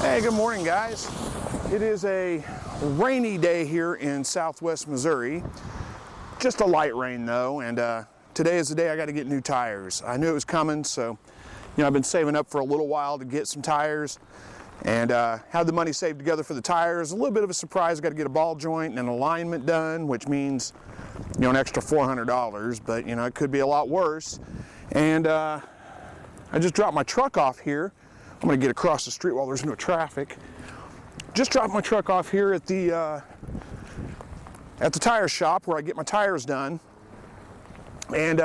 Hey, good morning, guys. It is a rainy day here in southwest Missouri. Just a light rain though, and today is the day I got to get new tires. I knew it was coming, so I've been saving up for a little while to get some tires, and had the money saved together for the tires. A little bit of a surprise. I got to get a ball joint and an alignment done, which means an extra $400, but it could be a lot worse. And I just dropped my truck off here. I'm going to get across the street while there's no traffic. Just dropped my truck off here at the tire shop where I get my tires done. And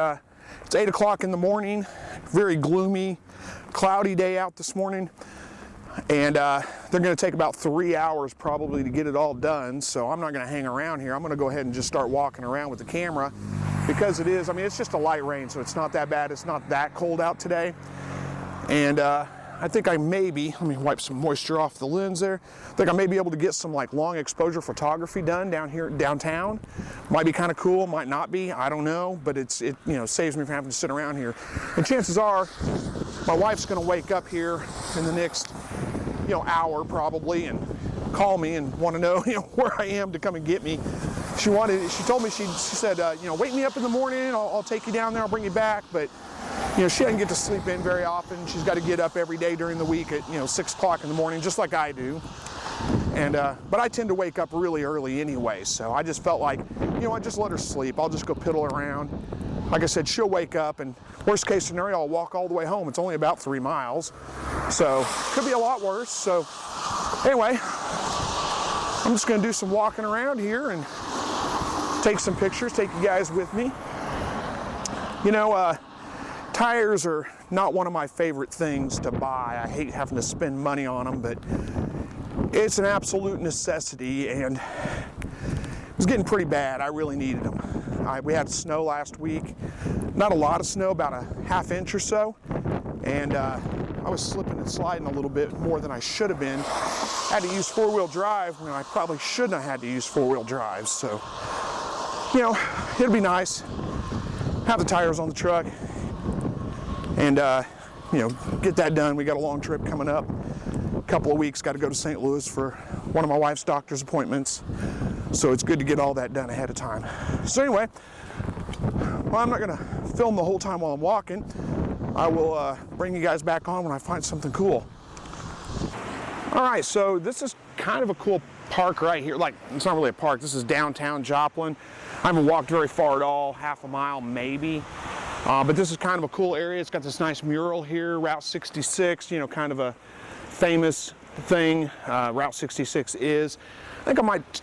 it's 8 o'clock in the morning, very gloomy, cloudy day out this morning. And they're going to take about 3 hours probably to get it all done. So I'm not going to hang around here. I'm going to go ahead and just start walking around with the camera because it's just a light rain, so it's not that bad. It's not that cold out today. And I think let me wipe some moisture off the lens there. I think I may be able to get some long exposure photography done down here downtown. Might be kind of cool, might not be, I don't know, but it saves me from having to sit around here. And chances are my wife's going to wake up here in the next hour probably and call me and want to know where I am to come and get me. She told me, she said, wake me up in the morning, I'll take you down there, I'll bring you back, but she doesn't get to sleep in very often. She's got to get up every day during the week at 6 o'clock in the morning, just like I do. And but I tend to wake up really early anyway, so I just felt like, I just let her sleep. I'll just go piddle around. Like I said, she'll wake up, and worst case scenario, I'll walk all the way home. It's only about 3 miles, so could be a lot worse. So anyway, I'm just going to do some walking around here and take some pictures, take you guys with me. Tires are not one of my favorite things to buy. I hate having to spend money on them, but it's an absolute necessity, and it was getting pretty bad. I really needed them. We had snow last week. Not a lot of snow, about a ½ inch or so, and I was slipping and sliding a little bit more than I should have been. Had to use four-wheel drive when I probably shouldn't have had to use four-wheel drive, so it'd be nice. Have the tires on the truck and get that done. We got a long trip coming up. A couple of weeks, got to go to St. Louis for one of my wife's doctor's appointments. So it's good to get all that done ahead of time. So anyway, I'm not going to film the whole time while I'm walking. I will bring you guys back on when I find something cool. All right, so this is kind of a cool park right here. It's not really a park. This is downtown Joplin. I haven't walked very far at all, ½ a mile maybe. But this is kind of a cool area. It's got this nice mural here, Route 66, kind of a famous thing Route 66 is. I think I might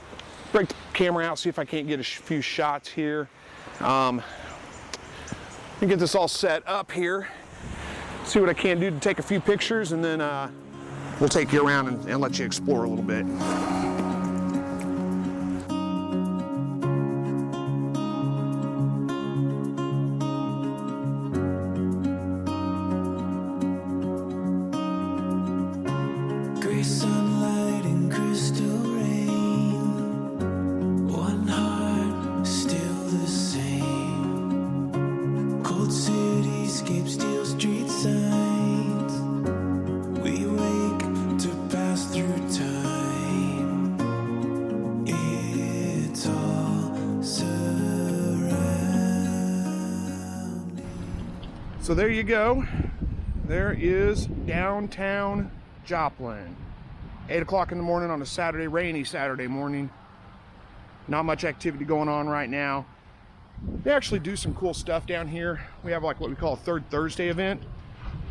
break the camera out, see if I can't get a few shots here. And get this all set up here, see what I can do to take a few pictures, and then we'll take you around and let you explore a little bit. Sunlight and crystal rain, one heart still the same. Cold cityscape, steel street signs. We wake to pass through time. It's all surrounding. So there you go. There is downtown Joplin. 8 o'clock in the morning on a Saturday, rainy Saturday morning. Not much activity going on right now. They actually do some cool stuff down here. We have what we call a Third Thursday event,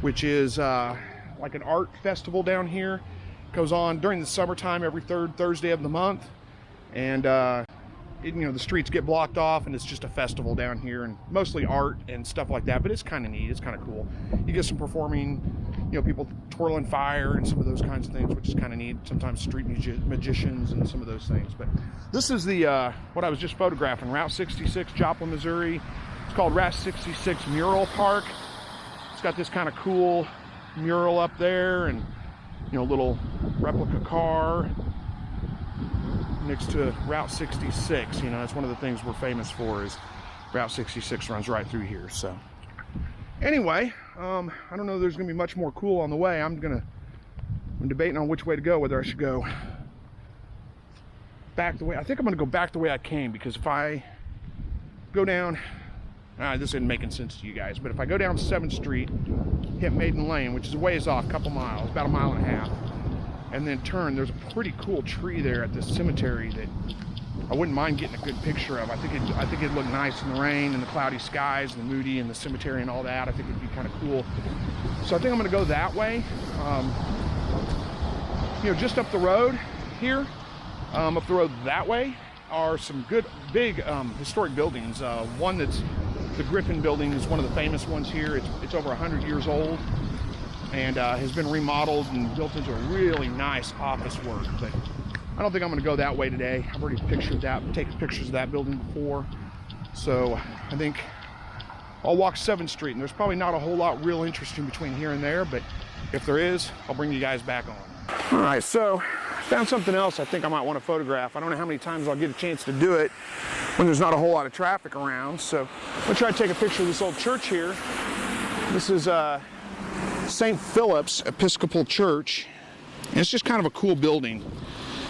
which is like an art festival down here. Goes on during the summertime every third Thursday of the month. And the streets get blocked off and it's just a festival down here, and mostly art and stuff like that, but it's kind of neat. It's kind of cool. You get some performing, people twirling fire and some of those kinds of things, which is kind of neat. Sometimes street magicians and some of those things. But this is the what I was just photographing, Route 66, Joplin, Missouri. It's called Route 66 Mural Park. It's got this kind of cool mural up there, and little replica car next to Route 66. That's one of the things we're famous for, is Route 66 runs right through here. So anyway, I don't know if there's gonna be much more cool on the way. I'm gonna I'm debating on which way to go, whether I should go back the way, I think I'm gonna go back the way I came, because if I go down, this isn't making sense to you guys, but if I go down 7th Street, hit Maiden Lane, which is a ways off, a couple miles, about 1.5 miles, and then turn, there's a pretty cool tree there at this cemetery that I wouldn't mind getting a good picture of. I think it'd look nice in the rain and the cloudy skies and the moody and the cemetery and all that. I think it'd be kind of cool. So I think I'm gonna go that way. You know, just up the road here, up the road that way are some good big historic buildings. One that's the Griffin building is one of the famous ones here. It's over 100 years old and has been remodeled and built into a really nice office work. But I don't think I'm going to go that way today. I've already taken pictures of that building before. So I think I'll walk 7th Street, and there's probably not a whole lot real interesting between here and there, but if there is, I'll bring you guys back on. All right, so I found something else I think I might want to photograph. I don't know how many times I'll get a chance to do it when there's not a whole lot of traffic around. So I'm going to try to take a picture of this old church here. This is St. Philip's Episcopal Church. And it's just kind of a cool building.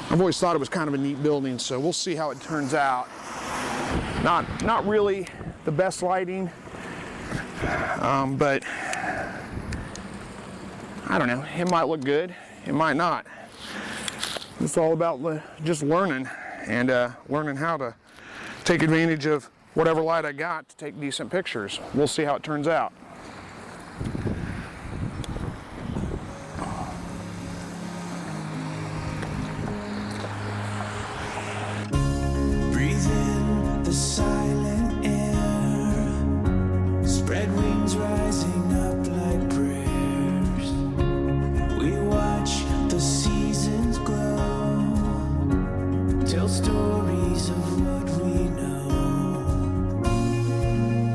I've always thought it was kind of a neat building, so we'll see how it turns out. Not really the best lighting, but I don't know, it might look good, it might not. It's all about just learning and learning how to take advantage of whatever light I got to take decent pictures. We'll see how it turns out. Breathe in the silent air, spread wings rising up like prayers. We watch the seasons glow, tell stories of what we know.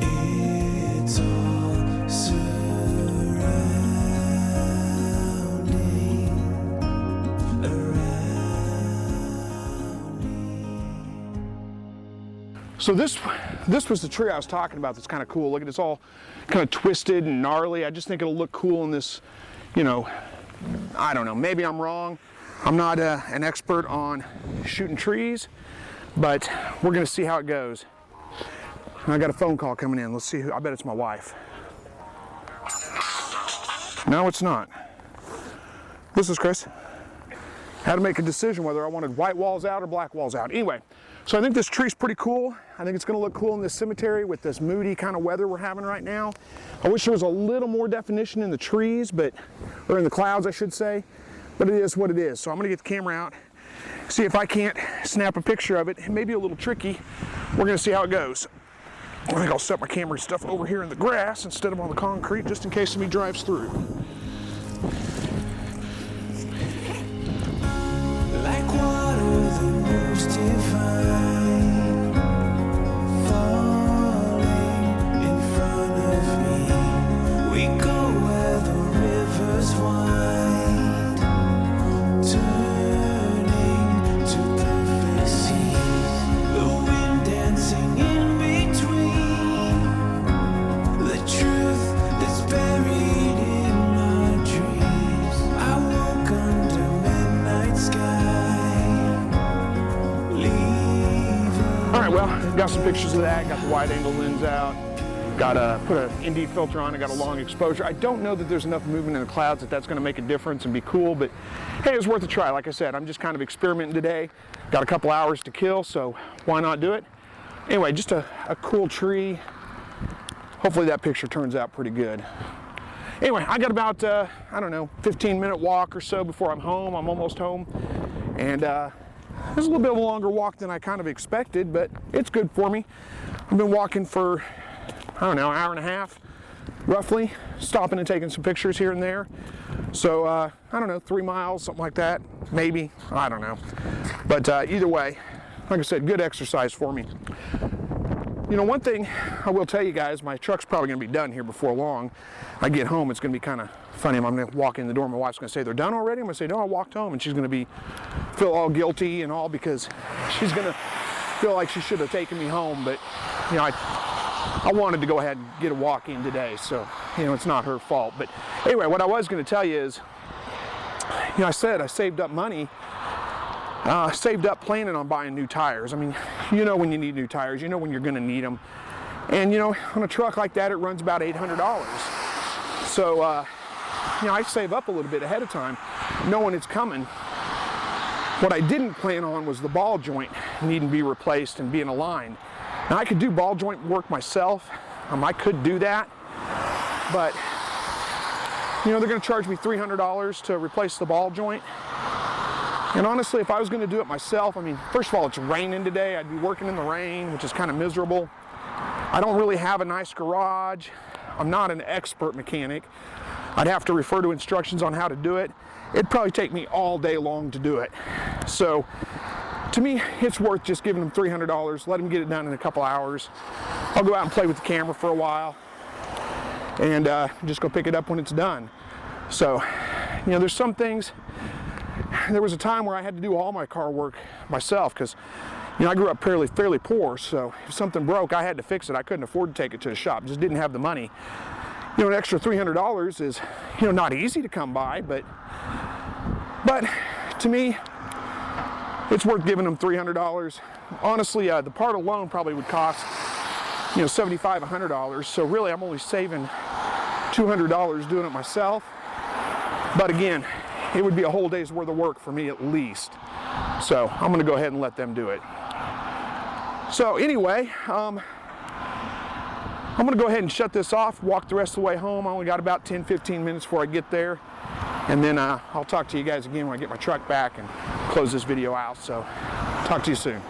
It's all surrounding around me. So this was the tree I was talking about that's kind of cool. Look at it, it's all kind of twisted and gnarly. I just think it'll look cool in this, you know, I don't know, maybe I'm wrong. I'm not an expert on shooting trees, but we're gonna see how it goes. I got a phone call coming in. Let's see who, I bet it's my wife. No, it's not. This is Chris. Had to make a decision whether I wanted white walls out or black walls out. Anyway, so I think this tree's pretty cool. I think it's gonna look cool in this cemetery with this moody kind of weather we're having right now. I wish there was a little more definition in the trees, or in the clouds, I should say, but it is what it is. So I'm gonna get the camera out, see if I can't snap a picture of it. It may be a little tricky. We're gonna see how it goes. I think I'll set my camera stuff over here in the grass instead of on the concrete, just in case somebody drives through. Like water that moves divine, falling in front of me. We go where the rivers wind, turning to perfect seas. The wind dancing in between, the truth that's buried in our dreams. I woke under midnight sky. All right, well, got some pictures of that, got the wide angle lens out, got put an ND filter on, I got a long exposure. I don't know that there's enough movement in the clouds that that's gonna make a difference and be cool, but hey, it's worth a try. Like I said, I'm just kind of experimenting today. Got a couple hours to kill, so why not do it? Anyway, just a cool tree. Hopefully that picture turns out pretty good. Anyway, I got about, I don't know, 15-minute walk or so before I'm home. I'm almost home. And it's a little bit of a longer walk than I kind of expected, but it's good for me. I've been walking for, I don't know, an hour and a half, roughly, stopping and taking some pictures here and there. So, I don't know, 3 miles, something like that, maybe, I don't know. But either way, like I said, good exercise for me. You know, one thing I will tell you guys, my truck's probably gonna be done here before long. I get home, it's gonna be kind of funny. I'm gonna walk in the door, my wife's gonna say, they're done already? I'm gonna say, no, I walked home, and she's gonna feel all guilty and all because she's gonna feel like she should have taken me home, but you know, I wanted to go ahead and get a walk in today, so you know, it's not her fault. But anyway, what I was gonna tell you is, I said I saved up money, saved up planning on buying new tires. I mean, when you need new tires, when you're going to need them. And on a truck like that, it runs about $800. So, I save up a little bit ahead of time, knowing it's coming. What I didn't plan on was the ball joint needing to be replaced and being aligned. Now, I could do ball joint work myself. I could do that, but they're going to charge me $300 to replace the ball joint. And honestly, if I was going to do it myself, first of all, it's raining today. I'd be working in the rain, which is kind of miserable. I don't really have a nice garage. I'm not an expert mechanic. I'd have to refer to instructions on how to do it. It'd probably take me all day long to do it. So to me, it's worth just giving them $300, let them get it done in a couple hours. I'll go out and play with the camera for a while and just go pick it up when it's done. So, there's some things. There was a time where I had to do all my car work myself because, I grew up fairly poor, so if something broke, I had to fix it. I couldn't afford to take it to the shop, just didn't have the money. An extra $300 is, not easy to come by, but to me, it's worth giving them $300. Honestly, the part alone probably would cost, $75, $100. So really, I'm only saving $200 doing it myself. But again, it would be a whole day's worth of work for me at least. So I'm going to go ahead and let them do it. So anyway, I'm going to go ahead and shut this off, walk the rest of the way home. I only got about 10-15 minutes before I get there. And then I'll talk to you guys again when I get my truck back and close this video out. So talk to you soon.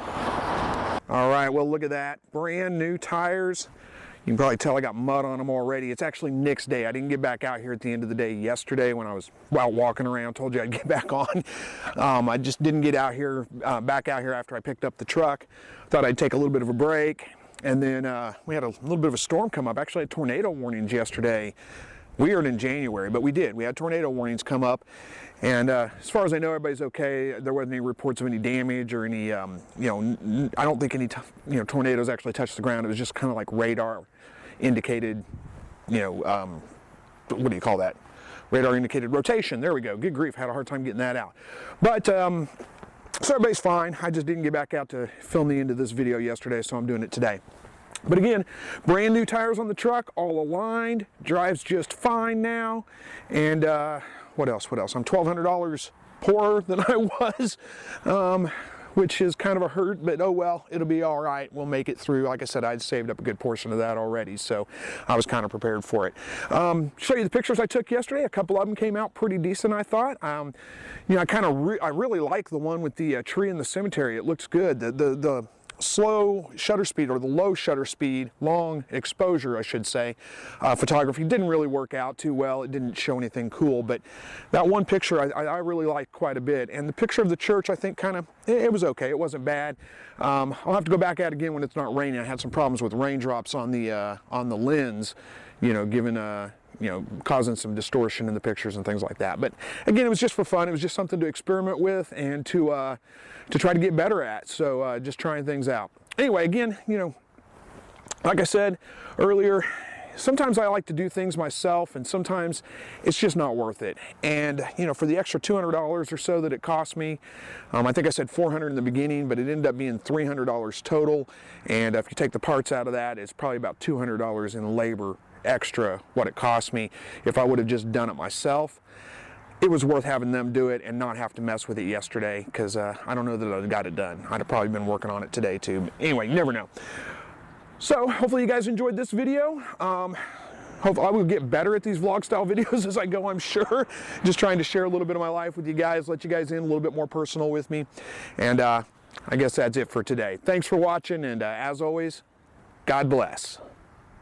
All right, well, look at that. Brand new tires. You can probably tell I got mud on them already. It's actually Nick's day. I didn't get back out here at the end of the day yesterday when I was out walking around. Told you I'd get back on. I just didn't get out here, back out here after I picked up the truck. Thought I'd take a little bit of a break. And then we had a little bit of a storm come up. Actually, had tornado warnings yesterday. Weird in January, but we did. We had tornado warnings come up. And as far as I know, everybody's okay. There wasn't any reports of any damage or any, I don't think any, tornadoes actually touched the ground. It was just kind of like radar indicated, what do you call that? Radar indicated rotation. There we go. Good grief. Had a hard time getting that out. But, so everybody's fine. I just didn't get back out to film the end of this video yesterday, so I'm doing it today. But again, brand new tires on the truck, all aligned, drives just fine now. And what else? I'm $1,200 poorer than I was, which is kind of a hurt, but oh well, it'll be all right. We'll make it through. Like I said, I'd saved up a good portion of that already, so I was kind of prepared for it. Show you the pictures I took yesterday. A couple of them came out pretty decent, I thought. I really like the one with the tree in the cemetery. It looks good. The slow shutter speed, or the low shutter speed, long exposure I should say, photography didn't really work out too well. It didn't show anything cool, but that one picture I really liked quite a bit. And the picture of the church, I think it was okay. It wasn't bad. I'll have to go back out again when it's not raining. I had some problems with raindrops on the lens, causing some distortion in the pictures and things like that. But again, it was just for fun. It was just something to experiment with and to try to get better at. So just trying things out. Anyway, again, like I said earlier, sometimes I like to do things myself and sometimes it's just not worth it. And for the extra $200 or so that it cost me, I think I said $400 in the beginning, but it ended up being $300 total. And if you take the parts out of that, it's probably about $200 in labor extra what it cost me. If I would have just done it myself, it was worth having them do it and not have to mess with it yesterday, because I don't know that I'd have got it done. I'd have probably been working on it today too. But anyway, you never know. So hopefully you guys enjoyed this video. Hopefully I will get better at these vlog style videos as I go, I'm sure. Just trying to share a little bit of my life with you guys, let you guys in a little bit more personal with me. And I guess that's it for today. Thanks for watching, and as always, God bless.